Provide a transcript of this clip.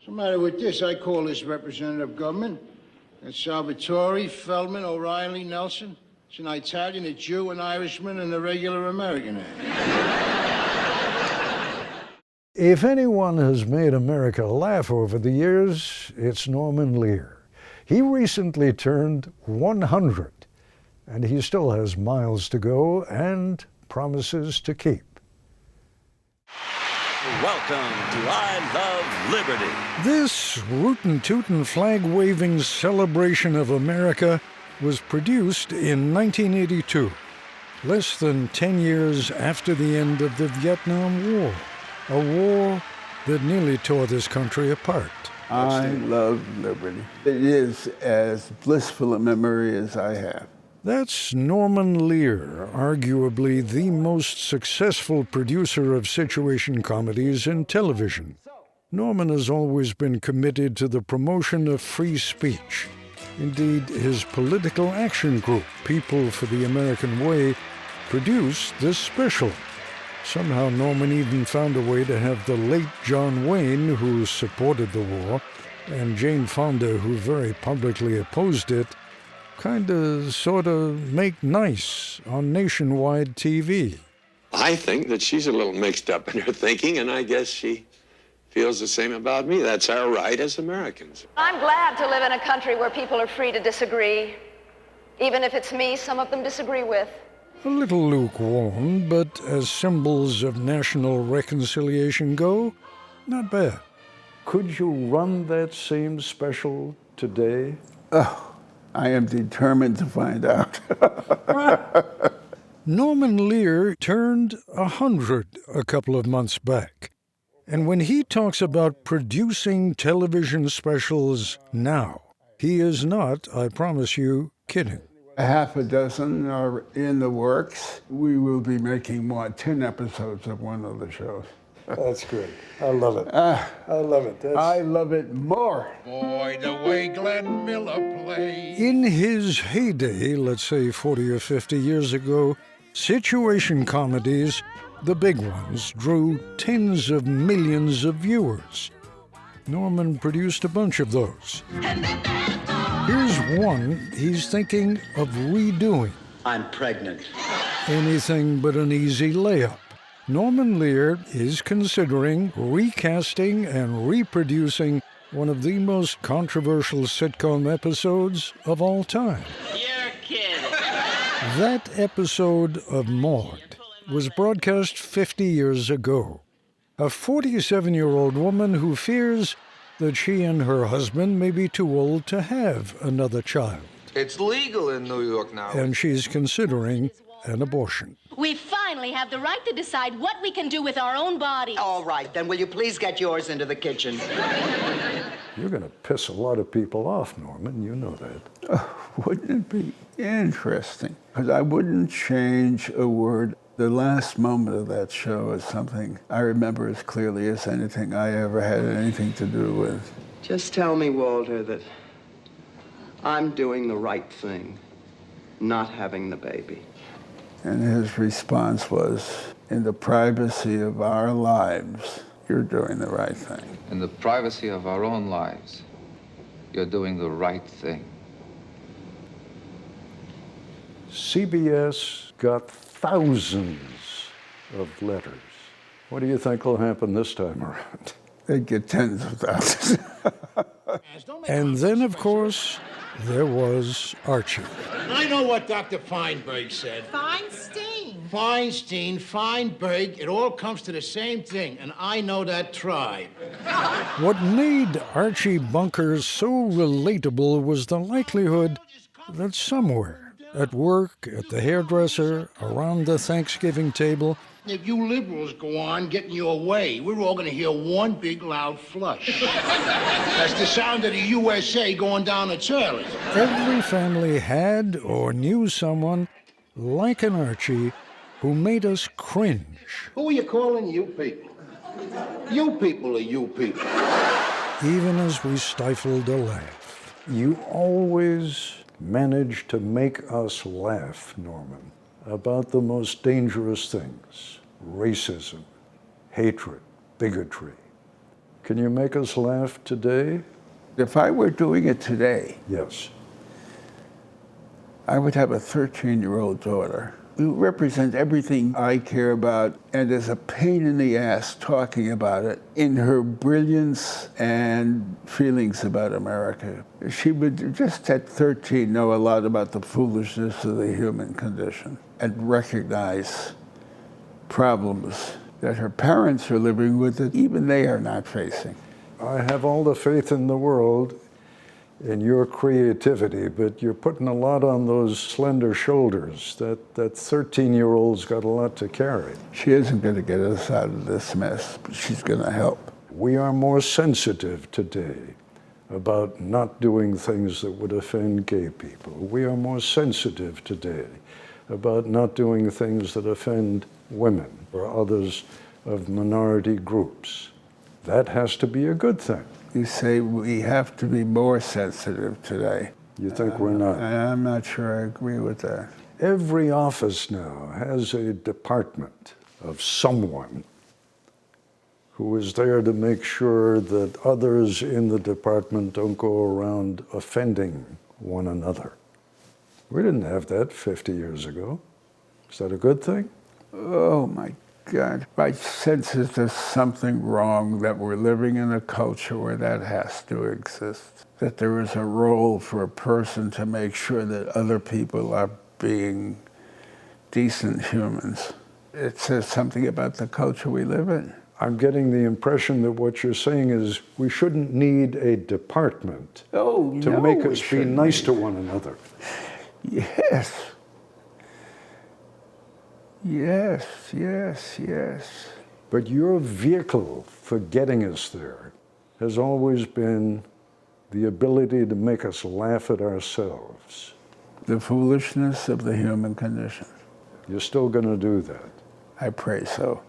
What's the matter with this? I call this representative government. It's Salvatore, Feldman, O'Reilly, Nelson. It's an Italian, a Jew, an Irishman, and a regular American. If anyone has made America laugh over the years, it's Norman Lear. He recently turned 100, and he still has miles to go and promises to keep. Welcome to I Love Liberty. This rootin' tootin' flag-waving celebration of America was produced in 1982, less than 10 years after the end of the Vietnam War, a war that nearly tore this country apart. I love liberty. It is as blissful a memory as I have. That's Norman Lear, arguably the most successful producer of situation comedies in television. Norman has always been committed to the promotion of free speech. Indeed, his political action group, People for the American Way, produced this special. Somehow Norman even found a way to have the late John Wayne, who supported the war, and Jane Fonda, who very publicly opposed it, sort of make nice on nationwide TV. I think that she's a little mixed up in her thinking, and I guess she feels the same about me. That's our right as Americans. I'm glad to live in a country where people are free to disagree, even if it's me some of them disagree with. A little lukewarm, but as symbols of national reconciliation go, not bad. Could you run that same special today? Oh, I am determined to find out. Norman Lear turned 100 a couple of months back. And when he talks about producing television specials now, he is not, I promise you, kidding. Half a dozen are in the works. We will be making 10 episodes of one of the shows. That's great. I love it. I love it. I love it more. Boy, the way Glenn Miller played. In his heyday, let's say 40 or 50 years ago, situation comedies, the big ones, drew tens of millions of viewers. Norman produced a bunch of those. Here's one he's thinking of redoing. I'm pregnant. Anything but an easy layup. Norman Lear is considering recasting and reproducing one of the most controversial sitcom episodes of all time. You're kidding. That episode of Maude was broadcast 50 years ago. A 47-year-old woman who fears that she and her husband may be too old to have another child. It's legal in New York now. And she's considering an abortion. We finally have the right to decide what we can do with our own bodies. All right, then will you please get yours into the kitchen? You're going to piss a lot of people off, Norman. You know that. Wouldn't it be interesting? Because I wouldn't change a word. The last moment of that show is something I remember as clearly as anything I ever had anything to do with. Just tell me, Walter, that I'm doing the right thing, not having the baby. And his response was, in the privacy of our lives, you're doing the right thing. In the privacy of our own lives, you're doing the right thing. CBS got thousands of letters. What do you think will happen this time around? They get tens of thousands. And then, of course, there was Archie. I know what Dr. Feinberg said. Feinstein, Feinberg, it all comes to the same thing, and I know that tribe. What made Archie Bunker so relatable was the likelihood that somewhere, at work, at the hairdresser, around the Thanksgiving table, If you liberals go on getting your way, we're all going to hear one big loud flush. That's the sound of the USA going down the toilet. every family had or knew someone like an Archie who made us cringe, Who are you calling you people? You people are you people. even as we stifled a laugh. You always managed to make us laugh, Norman, about the most dangerous things: racism, hatred, bigotry. Can you make us laugh today? If I were doing it today, Yes. I would have a 13-year-old daughter who represents everything I care about and is a pain in the ass talking about it in her brilliance and feelings about America. She would just at 13 know a lot about the foolishness of the human condition and recognize problems that her parents are living with that even they are not facing. I have all the faith in the world in your creativity, but you're putting a lot on those slender shoulders. That 13-year-old's got a lot to carry. She isn't going to get us out of this mess, but she's going to help. We are more sensitive today about not doing things that would offend gay people. We are more sensitive today about not doing things that offend women or others of minority groups. That has to be a good thing. You say we have to be more sensitive today. You think we're not? I'm not sure I agree with that. Every office now has a department of someone who is there to make sure that others in the department don't go around offending one another. We didn't have that 50 years ago. Is that a good thing? Oh my God. My sense is there's something wrong, that we're living in a culture where that has to exist. That there is a role for a person to make sure that other people are being decent humans. It says something about the culture we live in. I'm getting the impression that what you're saying is we shouldn't need a department to make us be nice to one another. Yes. Yes, yes, yes. But your vehicle for getting us there has always been the ability to make us laugh at ourselves. The foolishness of the human condition. You're still going to do that? I pray so.